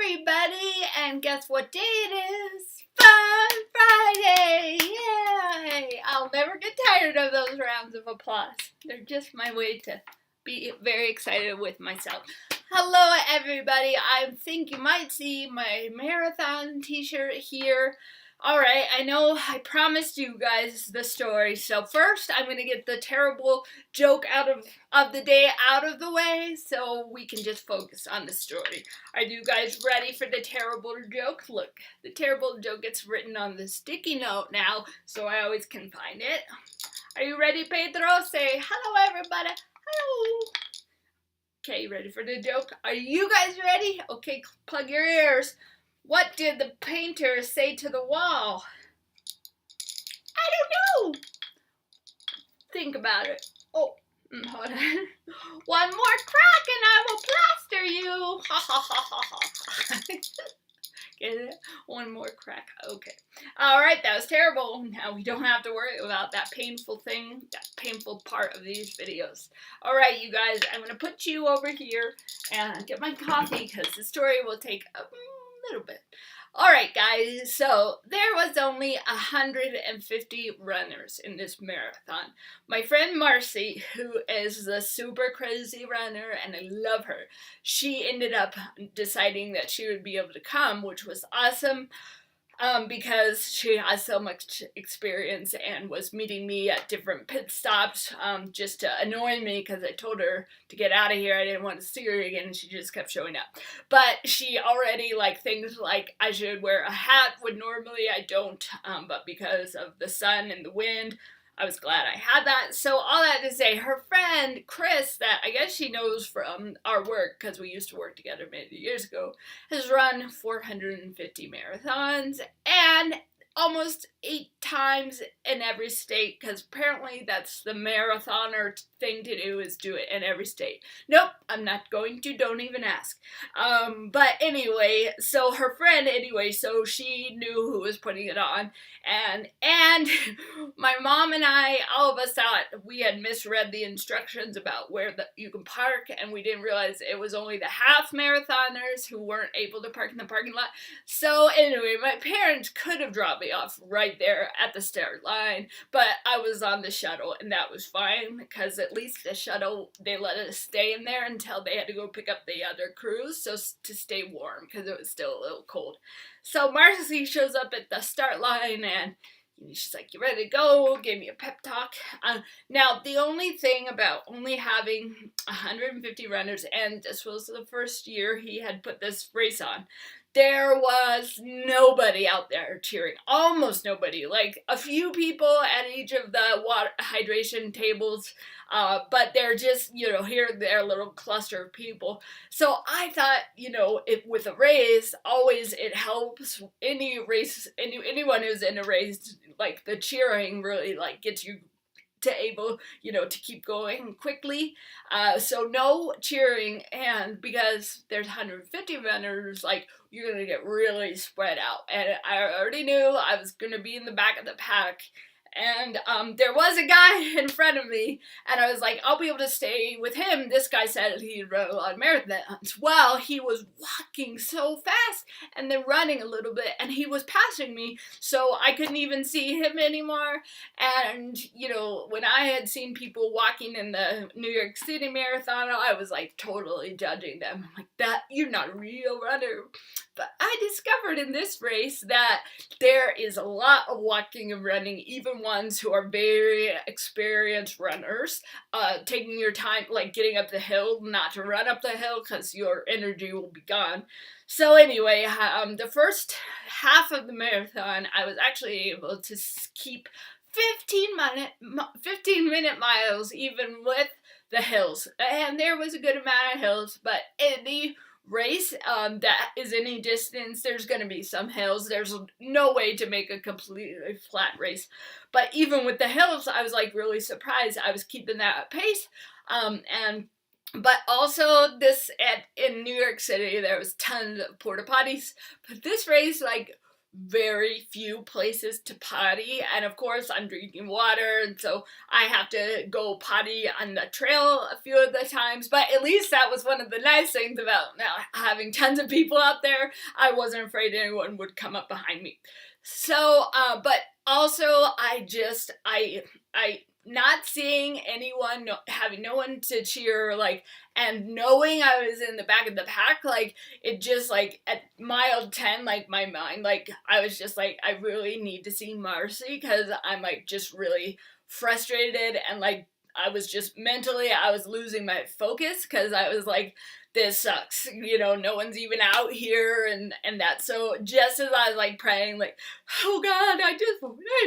everybody, and guess what day it is? Fun Friday! Yay! I'll never get tired of those rounds of applause. They're just my way to be very excited with myself. Hello everybody, I think you might see my marathon t-shirt here. Alright, I know I promised you guys the story, so first I'm going to get the terrible joke of the day out of the way so we can just focus on the story. Are you guys ready for the terrible joke? Look, the terrible joke gets written on the sticky note now, so I always can find it. Are you ready, Pedro? Say hello everybody. Hello. Okay, you ready for the joke? Are you guys ready? Okay, plug your ears. What did the painter say to the wall? I don't know. Think about it. Oh, hold on. One more crack and I will plaster you. Ha ha ha ha ha. Get it? One more crack. Okay. All right, that was terrible. Now we don't have to worry about that painful thing, that painful part of these videos. All right, you guys, I'm going to put you over here and get my coffee because the story will take a little bit. Alright guys, so there was only 150 runners in this marathon. My friend Marcy, who is the super crazy runner, and I love her, she ended up deciding that she would be able to come, which was awesome. Because she has so much experience and was meeting me at different pit stops just to annoy me because I told her to get out of here. I didn't want to see her again and she just kept showing up. But she already things like I should wear a hat when normally I don't, but because of the sun and the wind, I was glad I had that. So all that to say, her friend Chris, that I guess she knows from our work because we used to work together many years ago, has run 450 marathons and almost 8 times in every state, because apparently that's the marathoner thing to do, is do it in every state. Nope, I'm not going to, don't even ask. But anyway, so her friend, so she knew who was putting it on, and my mom and I, all of us thought we had misread the instructions about where you can park, and we didn't realize it was only the half marathoners who weren't able to park in the parking lot. So anyway, my parents could have dropped me off right there at the start line, but I was on the shuttle and that was fine because at least the shuttle, they let us stay in there until they had to go pick up the other crews, so to stay warm because it was still a little cold. So Marcy shows up at the start line and she's like, "You ready to go?" Gave me a pep talk. Now, the only thing about only having 150 runners, and this was the first year he had put this race on, there was nobody out there cheering. Almost nobody. Like a few people at each of the water hydration tables, but they're just, here and there, a little cluster of people. So I thought, if with a race, always it helps any race, anyone who's in a race, like the cheering really gets you to able, to keep going quickly. So no cheering, and because there's 150 runners, you're going to get really spread out. And I already knew I was going to be in the back of the pack. And there was a guy in front of me, and I was like, I'll be able to stay with him. This guy said he'd run a lot of marathons. Well, he was walking so fast and then running a little bit, and he was passing me, so I couldn't even see him anymore. And, when I had seen people walking in the New York City Marathon, I was totally judging them. I'm like, you're not a real runner. But I discovered in this race that there is a lot of walking and running, even ones who are very experienced runners, taking your time, getting up the hill, not to run up the hill because your energy will be gone. So anyway, the first half of the marathon, I was actually able to keep 15-minute miles, even with the hills. And there was a good amount of hills, but in the race that is any distance, there's going to be some hills. There's no way to make a completely flat race, but even with the hills, I was really surprised I was keeping that pace. But also in New York City, there was tons of porta potties, but this race very few places to potty, and of course I'm drinking water, and so I have to go potty on the trail a few of the times, but at least that was one of the nice things about now having tons of people out there. I wasn't afraid anyone would come up behind me. So, but also I not seeing anyone, having no one to cheer, like, and knowing I was in the back of the pack, like, it just, like, at mile 10, like, my mind, like, I was just like, I really need to see Marcy, because I'm, like, just really frustrated, and, like, I was just mentally, I was losing my focus, because I was like, this sucks, you know, no one's even out here, and that. So just as I was like praying, like, oh God, I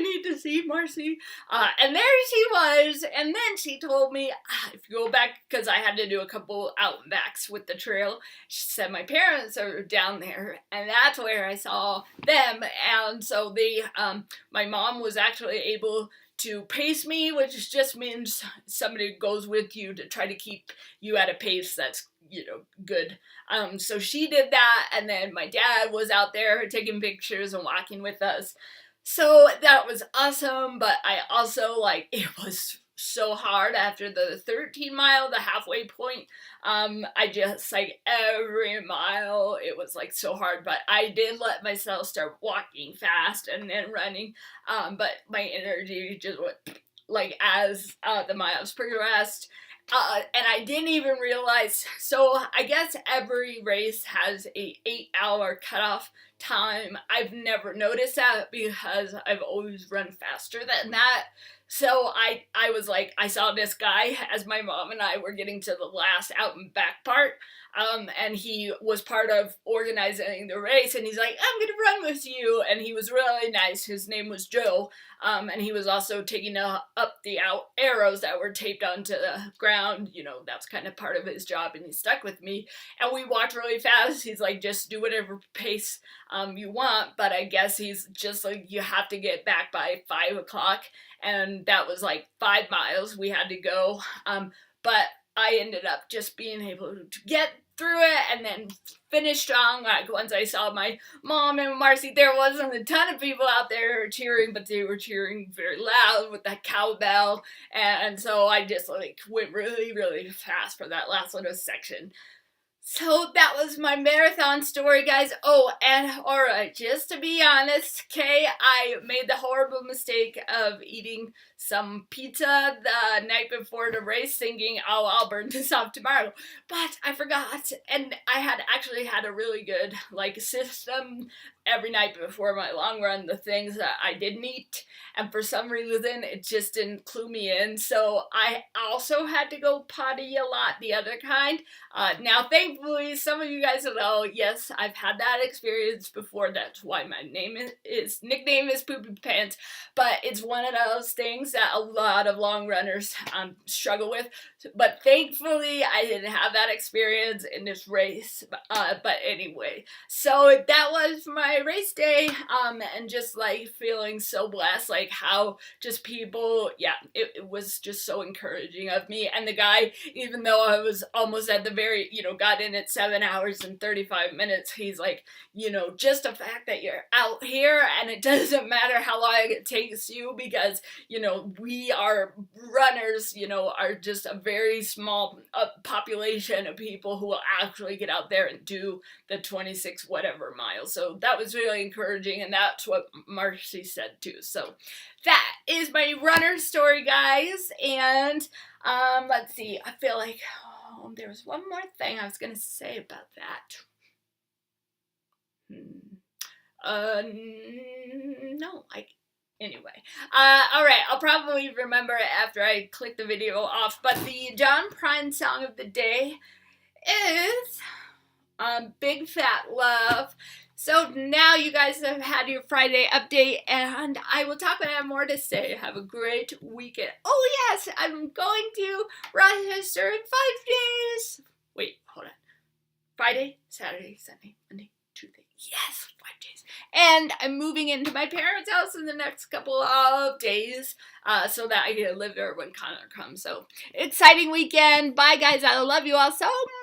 need to see Marcy, and there she was, and then she told me, if you go back, because I had to do a couple out and backs with the trail, she said my parents are down there, and that's where I saw them, and so they, my mom was actually able to pace me, which just means somebody goes with you to try to keep you at a pace that's, you know, good. So she did that, and then my dad was out there taking pictures and walking with us. So that was awesome, but I also, like, it was so hard after the 13 mile, the halfway point. I just, like, every mile, it was, like, so hard, but I did let myself start walking fast and then running, but my energy just went, like, as the miles progressed. And I didn't even realize, so I guess every race has a 8-hour cutoff time. I've never noticed that because I've always run faster than that. So I was like, I saw this guy as my mom and I were getting to the last out and back part, and he was part of organizing the race, and he's like, I'm gonna run with you, and he was really nice. His name was Joe, and he was also taking up the arrows that were taped onto the ground. You know, that's kind of part of his job, and he stuck with me, and we walked really fast. He's like, just do whatever pace you want, but I guess he's just like, you have to get back by 5 o'clock, and that was like 5 miles we had to go, but I ended up just being able to get through it and then finish strong. Like, once I saw my mom and Marcy, there wasn't a ton of people out there cheering, but they were cheering very loud with that cowbell, and so I just, like, went really, really fast for that last little section. So that was my marathon story, guys. Oh, and alright, just to be honest, okay, I made the horrible mistake of eating some pizza the night before the race, thinking, oh, I'll burn this off tomorrow. But I forgot, and I had actually had a really good, like, system every night before my long run, the things that I didn't eat, and for some reason it just didn't clue me in, so I also had to go potty a lot, the other kind. Now thankfully some of you guys know, yes, I've had that experience before, that's why my nickname is Poopy Pants, but it's one of those things that a lot of long runners struggle with, but thankfully I didn't have that experience in this race, but anyway, so that was my race day, and just, like, feeling so blessed, like, how just people, yeah, it was just so encouraging of me, and the guy, even though I was almost at the very, you know, got in at 7 hours and 35 minutes, he's like, you know, just the fact that you're out here, and it doesn't matter how long it takes you, because, you know, we are runners, you know, are just a very small population of people who will actually get out there and do the 26 whatever miles, so that was really encouraging, and that's what Marcy said too. So that is my runner story, guys, and let's see, I feel like, oh, there was one more thing I was gonna say about that. No, anyway, alright, I'll probably remember it after I click the video off, but the John Prine song of the day is Big Fat Love. So now you guys have had your Friday update, and I will talk when I have more to say. Have a great weekend. Oh yes, I'm going to Rochester in 5 days. Wait, hold on. Friday, Saturday, Sunday, Monday, Tuesday. Yes, 5 days. And I'm moving into my parents' house in the next couple of days, so that I can live there when Connor comes. So exciting weekend. Bye guys, I love you all so much.